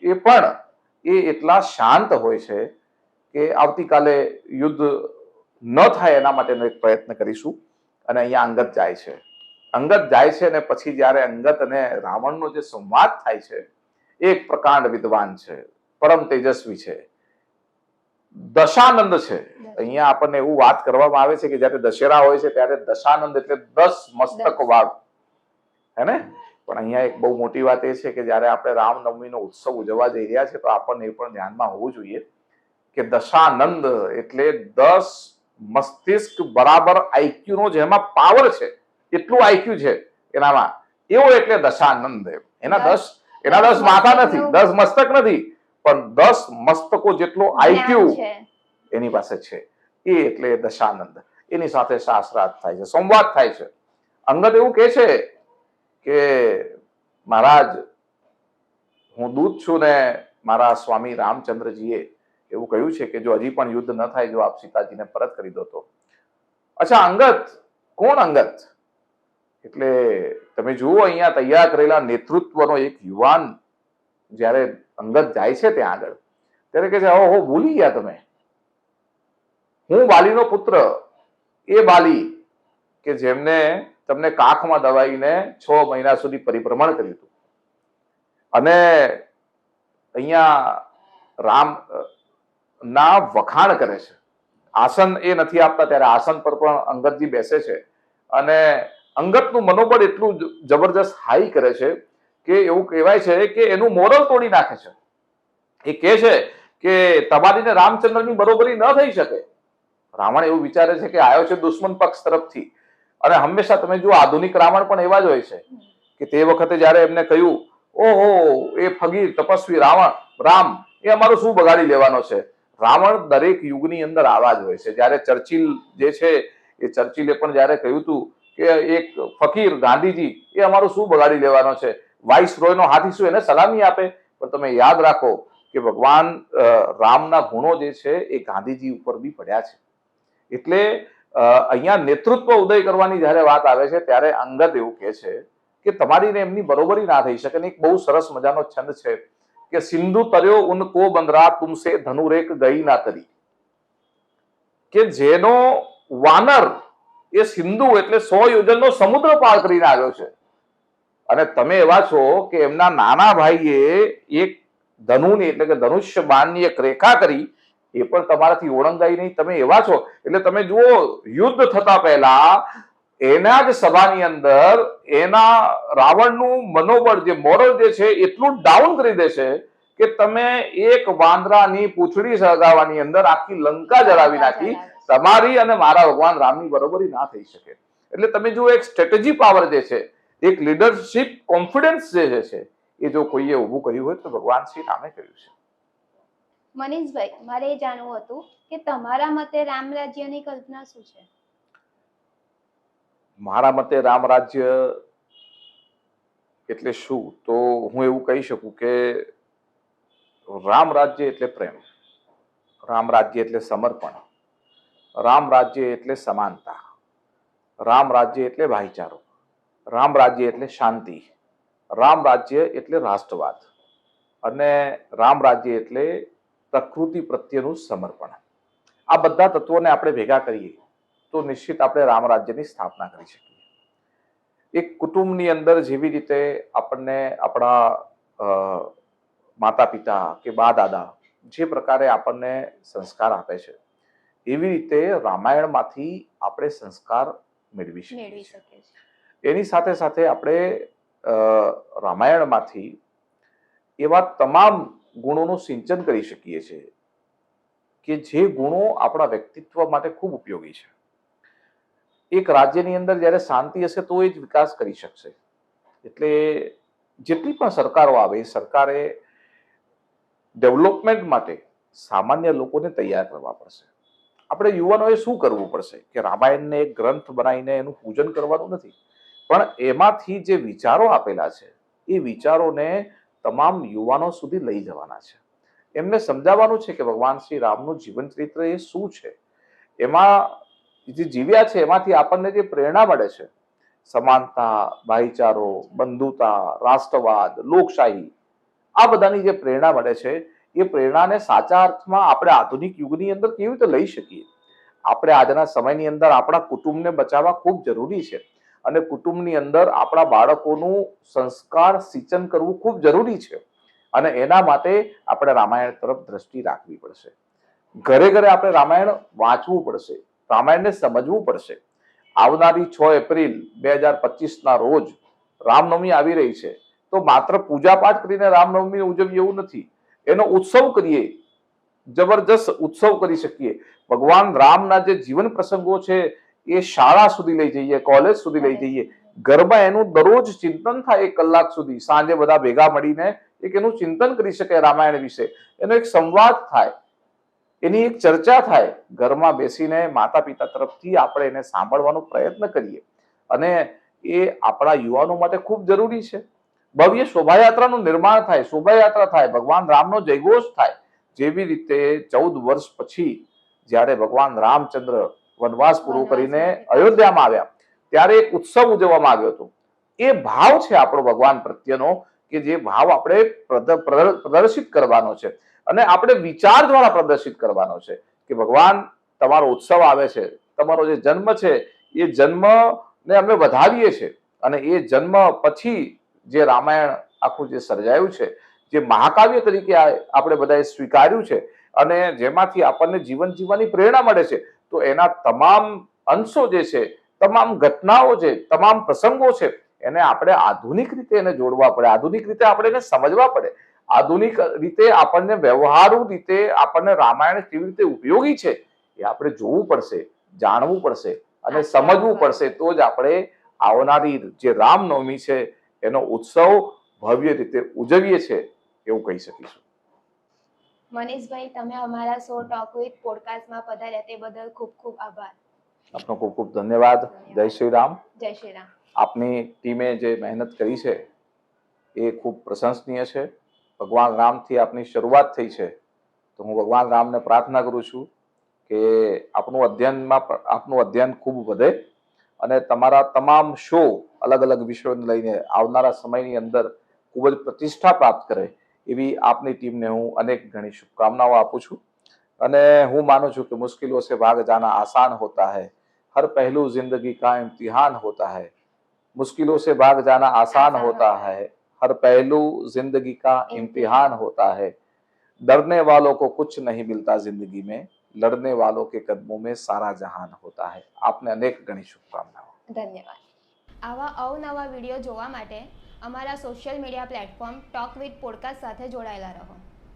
એ પણ એટલા શાંત હોય છે કે આવતીકાલે યુદ્ધ ન થાય એના માટેનો એક પ્રયત્ન કરીશું. અને અહીંયા અંગદ જાય છે. અંગદ જાય છે અને પછી જ્યારે અંગદ અને રાવણનો જે સંવાદ થાય છે એક પ્રકાંડ વિદ્વાન છે, પરમ તેજસ્વી છે, દશાનંદ છે. અહીંયા આપણને એવું વાત કરવામાં આવે છે કે જયારે દશેરા હોય છે ત્યારે દશાનંદ એટલે 10 મસ્તક વાળું, હે ને? પણ અહીંયા એક બહુ મોટી વાત એ છે કે જયારે આપણે રામનવમીનો ઉત્સવ ઉજવવા જઈ રહ્યા છે તો આપણને એ પણ ધ્યાનમાં હોવું જોઈએ કે દશાનંદ એટલે 10 મસ્તિષ્ક બરાબર આઈક્યુ નો જેમાં પાવર છે એટલું આઈક્યુ છે એનામાં, એવો એટલે દશાનંદ. એના 10 માથા નથી, 10 મસ્તક નથી, પણ 10 મસ્તકો જેટલો આઈક્યુ એની પાસે છે. એ એટલે દશાનંદ. એની સાથે શાસ્ત્રાર્થ થાય છે, સંવાદ થાય છે. અંગદ એવું કહે છે કે મહારાજ હું દૂત છું ને મારા સ્વામી રામચંદ્રજીએ એવું કહ્યું છે કે જો હજી પણ યુદ્ધ ન થાય, જો આપ સીતાજીને પરત કરી દો તો. અચ્છા, અંગદ કોણ? અંગદ એટલે તમે જુઓ અહીંયા તૈયાર કરેલા નેતૃત્વનો એક યુવાન જ્યારે અંગદ જાય છે ત્યાં આગળ ત્યારે કે છે ઓહો ભૂલી ગયા તમે, હું બાલીનો પુત્ર, એ બાલી કે જેમને તમને કાખમાં દબાઈને 6 મહિના સુધી પરિભ્રમણ કર્યું હતું. અને અહીંયા રામ ના વખાણ કરે છે. આસન એ નથી આપતા ત્યારે આસન પર પણ અંગદજી બેસે છે અને અંગદનું મનોબળ એટલું જબરજસ્ત હાઈ કરે છે કે એવું કહેવાય છે કે એનું મોરલ તોડી નાખે છે. એ કહે છે કે તમારીને રામચંદ્રની બરોબરી ન થઈ શકે. રાવણ એવું વિચારે છે કે આવ્યો છે દુશ્મન પક્ષ તરફથી. અને હંમેશા તમે જુઓ આધુનિક રાવણ પણ એવા જ હોય છે કે તે વખતે જયારે એમને કહ્યું ઓહો એ ફગીર તપસ્વી રામ એ અમારું શું બગાડી લેવાનો છે. રાવણ દરેક યુગની અંદર આવા જ હોય છે. જયારે ચર્ચિલ જે છે એ ચર્ચિલે પણ જયારે કહ્યું હતું કે એક ફકીર ગાંધીજી એ અમારું શું બગાડી લેવાનો છે, વાઇસ રોયનો હાથી શું એને સલામી આપે. પણ તમે યાદ રાખો કે ભગવાન રામના ગુણો જે છે એ ગાંધીજી ઉપર બી પડ્યા છે. એટલે અહીંયા નેતૃત્વ ઉદય કરવાની જયારે વાત આવે છે ત્યારે અંગદ એવું કહે છે કે તમારીને એમની બરોબરી ના થઈ શકે. એક બહુ સરસ મજાનો છંદ છે કે સિંધુ તર્યો ઉनको બંદરા તુમસે ધનુરેક ગઈ ના તરી. કે જેનો વાનર એ સિંધુ એટલે 100 યોજનનો સમુદ્ર પાર કરીને આવ્યો છે અને તમે એવા છો કે એમના નાના ભાઈએ એક ધનુની એટલે કે ધનુષ્ય બાણની એક રેખા કરી, એ પણ તમારાથી ઓળંગાઈ નહીં. તમે એવા છો એટલે તમે જુઓ યુદ્ધ થતા પહેલા એના જ સભાની અંદર એના રાવણનું મનોબળ જે મોરલ જે છે એટલું ડાઉન કરી દેશે કે તમે એક વાંદરાની પૂંછડી સળગાવવાની અંદર આખી લંકા જલાવી નાખી. તમારી અને મારા ભગવાન રામની બરોબરી ના થઈ શકે. એટલે તમે જુઓ એક સ્ટ્રેટેજી પાવર જે છે, એક લીડરશિપ કોન્ફિડન્સ જે છે એ જો કોઈએ ઊભું કર્યું હોય તો ભગવાન શ્રી રામે કર્યું છે. મનીષભાઈ, મારે એ જાણવું હતું કે તમારા મતે રામ રાજ્યની કલ્પના શું છે? મારા મતે રામ રાજ્ય એટલે શું, તો હું એવું કહી શકું કે રામ રાજ્ય એટલે પ્રેમ, રામ રાજ્ય એટલે સમર્પણ, રામ રાજ્ય એટલે સમાનતા, રામ રાજ્ય એટલે ભાઈચારો, રામ રાજ્ય એટલે શાંતિ, રામ રાજ્ય એટલે રાષ્ટ્રવાદ અને રામ રાજ્ય એટલે પ્રકૃતિ પ્રત્યેનું સમર્પણ. આ બધા તત્વોને આપણે ભેગા કરીએ તો નિશ્ચિત આપણે રામ રાજ્યની સ્થાપના કરી શકીએ. એક કુટુંબની અંદર જેવી રીતે આપણને આપણા માતા પિતા કે બા દાદા જે પ્રકારે આપણને સંસ્કાર આપે છે એવી રીતે રામાયણમાંથી આપણે સંસ્કાર મેળવી શકીએ છીએ. એની સાથે સાથે આપણે રામાયણમાંથી એવા તમામ ગુણોનું સિંચન કરી શકીએ છીએ કે જે ગુણો આપણા વ્યક્તિત્વ માટે ખૂબ ઉપયોગી છે. એક રાજ્યની અંદર જ્યારે શાંતિ હશે તો એ જ વિકાસ કરી શકશે. એટલે જેટલી પણ સરકારો આવે એ સરકારે ડેવલપમેન્ટ માટે સામાન્ય લોકોને તૈયાર કરવા પડશે. આપણે યુવાનોએ શું કરવું પડશે કે રામાયણને એક ગ્રંથ બનાવીને એનું પૂજન કરવાનું નથી, પણ એમાંથી જે વિચારો આપેલા છે એ વિચારોને તમામ યુવાનો સુધી લઈ જવાના છે. એમને સમજાવવાનું છે કે ભગવાન શ્રી રામનું જીવન ચરિત્ર એ શું છે, એમાં જે જીવ્યા છે એમાંથી આપણને જે પ્રેરણા મળે છે, સમાનતા, ભાઈચારો, બંધુતા, રાષ્ટ્રવાદ, લોકશાહી, આ બધાની જે પ્રેરણા મળે છે એ પ્રેરણાને સાચા અર્થમાં આપણે આધુનિક યુગની અંદર કેવી રીતે લઈ શકીએ. આપણે આજના સમયની અંદર આપણા કુટુંબને બચાવવા ખૂબ જરૂરી છે અને કુટુંબની અંદર આપણા બાળકોનું સંસ્કાર સિંચન કરવું ખૂબ જરૂરી છે. અને એના માટે આપણે રામાયણ તરફ દ્રષ્ટિ રાખવી પડશે. ઘરે ઘરે આપણે રામાયણ વાંચવું પડશે, રામાયણને સમજવું પડશે. આવનારી 6 એપ્રિલ 2025ના રોજ રામનવમી આવી રહી છે, તો માત્ર પૂજાપાઠ કરીને રામનવમી ઉજવીએ એવું નથી. એનો ઉત્સવ કરીએ, જબરજસ્ત ઉત્સવ કરી શકીએ. ભગવાન રામના જે જીવન પ્રસંગો છે એ શાળા સુધી લઈ જઈએ, કોલેજ સુધી લઈ જઈએ. ઘરમાં એનું દરરોજ ચિંતન થાય 1 કલાક સુધી. સાંજે બધા ભેગા મળીને એક એનું ચિંતન કરી શકે રામાયણ વિશે. એનો એક સંવાદ થાય, એની એક ચર્ચા થાય. ઘરમાં બેસીને માતા પિતા તરફથી આપણે એને સાંભળવાનો પ્રયત્ન કરીએ, અને એ આપણા યુવાનો માટે ખૂબ જરૂરી છે. ભવ્ય શોભાયાત્રાનું નિર્માણ થાય, શોભાયાત્રા થાય, ભગવાન રામનો જયઘોષ થાય. જેવી રીતે 14 વર્ષ પછી જ્યારે ભગવાન રામચંદ્ર વનવાસ પૂરો કરીને અયોધ્યામાં આવ્યા, ત્યારે એક ઉત્સવ ઉજવવામાં આવ્યો હતો. એ ભાવ છે આપણો ભગવાન પ્રત્યેનો, કે જે ભાવ આપણે પ્રદર્શિત કરવાનો છે, અને આપણે વિચાર દ્વારા પ્રદર્શિત કરવાનો છે કે ભગવાન, તમારો ઉત્સવ આવે છે, તમારો જે જન્મ છે એ જન્મને અમે વધાવીએ છીએ, અને એ જન્મ પછી જે રામાયણ આખું જે સર્જાયું છે, જે મહાકાવ્ય તરીકે આપણે બધાએ સ્વીકાર્યું છે, અને જેમાંથી આપણને જીવન જીવવાની પ્રેરણા મળે છે, તો એના તમામ અંશો જે છે, તમામ ઘટનાઓ છે, તમામ પ્રસંગો છે, એને આપણે આધુનિક રીતે એને જોડવા પડે, આધુનિક રીતે આપણે એને સમજવા પડે, આધુનિક રીતે આપણને વ્યવહારુ રીતે આપણને રામાયણ કેવી રીતે ઉપયોગી છે એ આપણે જોવું પડશે, જાણવું પડશે અને સમજવું પડશે. તો જ આપણે આવનારી જે રામનવમી છે એનો ઉત્સવ ભવ્ય રીતે ઉજવીએ છીએ એવું કહી શકીશું. મનીષભાઈ, તમે અમારા શો ટોક વિથ પોડકાસ્ટમાં પધાર્યા તે બદલ ખૂબ ખૂબ આભાર. આપનો ખૂબ ખૂબ ધન્યવાદ. જય શ્રી રામ. જય શ્રી રામ. આપની ટીમે જે મહેનત કરી છે એ ખૂબ પ્રશંસનીય છે. ભગવાન રામથી આપની શરૂઆત થઈ છે, તો હું ભગવાન રામને પ્રાર્થના કરું છું કે આપનું અધ્યયન ખૂબ વધે, અને તમારા તમામ શો અલગ અલગ વિષયોને લઈને આવનારા સમયની અંદર ખૂબ જ પ્રતિષ્ઠા પ્રાપ્ત કરે, એવી આપની ટીમને હું અનેક ઘણી શુભકામનાઓ આપું છું. અને હું માનું છું કે મુશ્किलों से भाग जाना आसान होता है, हर पहलू जिंदगी का इम्तिहान होता है. मुश्किलों से भाग जाना आसान होता है, हर पहलू जिंदगी का इम्तिहान होता है. डरने वालों को कुछ नहीं मिलता जिंदगी में, लड़ने वालों के कदमों में सारा जहान होता है. आपने अनेक ઘણી શુભકામનાઓ. ધન્યવાદ. આવા અવનવા વિડીયો જોવા માટે અમારા social media platform talk with podcast સાથે જોડાયેલા રહો.